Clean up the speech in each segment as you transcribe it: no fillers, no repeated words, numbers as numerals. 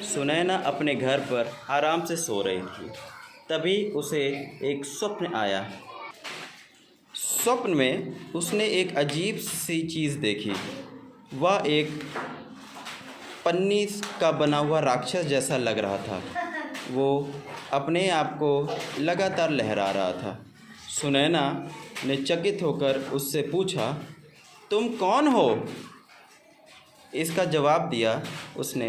सुनैना अपने घर पर आराम से सो रही थी। तभी उसे एक स्वप्न आया। स्वप्न में उसने एक अजीब सी चीज़ देखी। वह एक पन्नी का बना हुआ राक्षस जैसा लग रहा था। वो अपने आप को लगातार लहरा रहा था। सुनैना ने चकित होकर उससे पूछा, तुम कौन हो? इसका जवाब दिया उसने,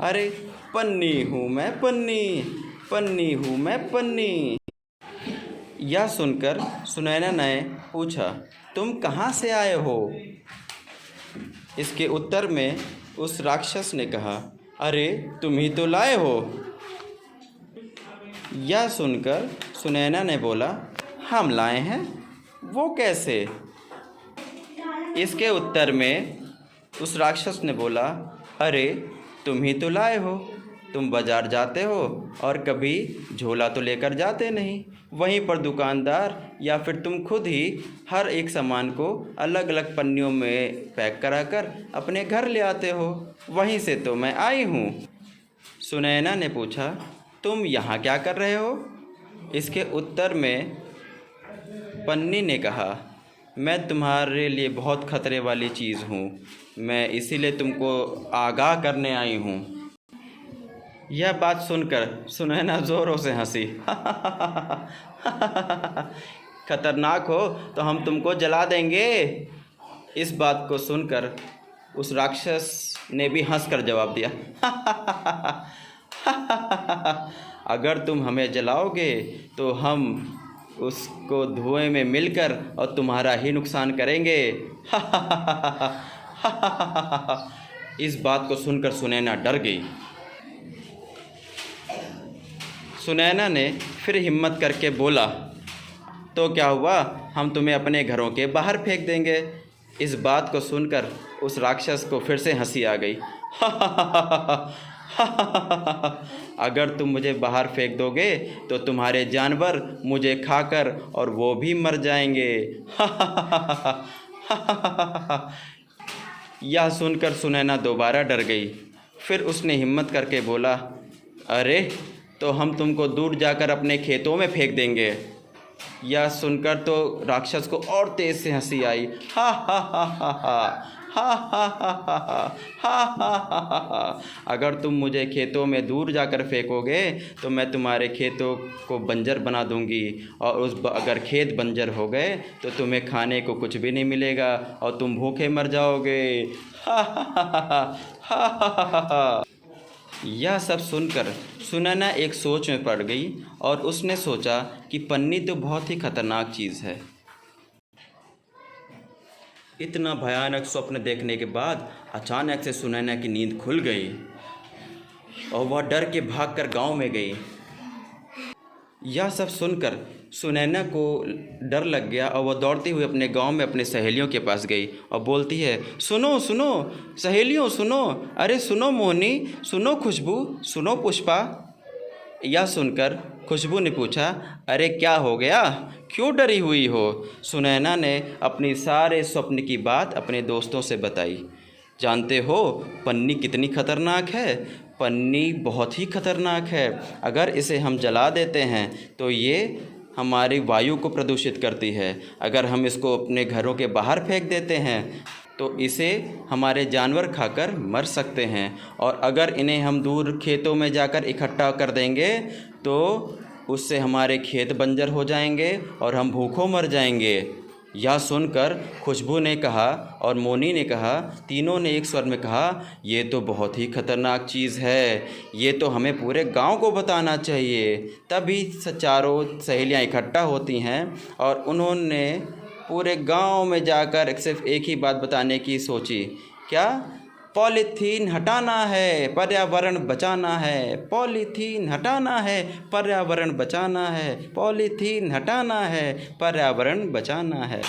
अरे पन्नी हूँ मैं, पन्नी हूँ मैं, पन्नी। यह सुनकर सुनैना ने पूछा, तुम कहाँ से आए हो? इसके उत्तर में उस राक्षस ने कहा, अरे तुम ही तो लाए हो। यह सुनकर सुनैना ने बोला, हम लाए हैं? वो कैसे? इसके उत्तर में उस राक्षस ने बोला, अरे तुम ही तो लाए हो। तुम बाज़ार जाते हो और कभी झोला तो लेकर जाते नहीं। वहीं पर दुकानदार या फिर तुम खुद ही हर एक सामान को अलग अलग पन्नियों में पैक कराकर अपने घर ले आते हो। वहीं से तो मैं आई हूँ। सुनैना ने पूछा, तुम यहाँ क्या कर रहे हो? इसके उत्तर में पन्नी ने कहा, मैं तुम्हारे लिए बहुत ख़तरे वाली चीज़ हूँ। मैं इसीलिए तुमको आगाह करने आई हूँ। यह बात सुनकर सुनैना ज़ोरों से हंसी। खतरनाक हो तो हम तुमको जला देंगे। इस बात को सुनकर उस राक्षस ने भी हंसकर जवाब दिया, अगर तुम हमें जलाओगे तो हम उसको धुएं में मिलकर और तुम्हारा ही नुकसान करेंगे। इस बात को सुनकर सुनैना डर गई। सुनैना ने फिर हिम्मत करके बोला, तो क्या हुआ, हम तुम्हें अपने घरों के बाहर फेंक देंगे। इस बात को सुनकर उस राक्षस को फिर से हंसी आ गई। अगर तुम मुझे बाहर फेंक दोगे तो तुम्हारे जानवर मुझे खाकर और वो भी मर जाएंगे। यह सुनकर सुनैना दोबारा डर गई। फिर उसने हिम्मत करके बोला, अरे तो हम तुमको दूर जाकर अपने खेतों में फेंक देंगे। यह सुनकर तो राक्षस को और तेज़ से हंसी आई। हा हा हा हा हा हा हा हा हा हा हा। अगर तुम मुझे खेतों में दूर जाकर फेंकोगे तो मैं तुम्हारे खेतों को बंजर बना दूंगी, और अगर खेत बंजर हो गए तो तुम्हें खाने को कुछ भी नहीं मिलेगा और तुम भूखे मर जाओगे। हा हा हा हा हा हा। यह सब सुनकर सुनैना एक सोच में पड़ गई और उसने सोचा कि पन्नी तो बहुत ही खतरनाक चीज़ है। इतना भयानक स्वप्न देखने के बाद अचानक से सुनैना की नींद खुल गई और वह डर के भागकर गांव में गई। यह सब सुनकर सुनैना को डर लग गया और वह दौड़ती हुई अपने गांव में अपने सहेलियों के पास गई और बोलती है, सुनो सुनो सहेलियों सुनो, अरे सुनो मोहनी, सुनो खुशबू, सुनो पुष्पा। यह सुनकर खुशबू ने पूछा, अरे क्या हो गया, क्यों डरी हुई हो? सुनैना ने अपनी सारे स्वप्न की बात अपने दोस्तों से बताई। जानते हो पन्नी कितनी खतरनाक है? पन्नी बहुत ही खतरनाक है। अगर इसे हम जला देते हैं तो ये हमारी वायु को प्रदूषित करती है। अगर हम इसको अपने घरों के बाहर फेंक देते हैं तो इसे हमारे जानवर खाकर मर सकते हैं, और अगर इन्हें हम दूर खेतों में जाकर इकट्ठा कर देंगे तो उससे हमारे खेत बंजर हो जाएंगे और हम भूखों मर जाएंगे। यह सुनकर खुशबू ने कहा और मोनी ने कहा, तीनों ने एक स्वर में कहा, ये तो बहुत ही खतरनाक चीज़ है, ये तो हमें पूरे गांव को बताना चाहिए। तभी चारों सहेलियां इकट्ठा होती हैं और उन्होंने पूरे गांव में जाकर सिर्फ एक ही बात बताने की सोची, क्या? पॉलीथीन हटाना है, पर्यावरण बचाना है, पॉलीथीन हटाना है, पर्यावरण बचाना है, पॉलीथीन हटाना है, पर्यावरण बचाना है।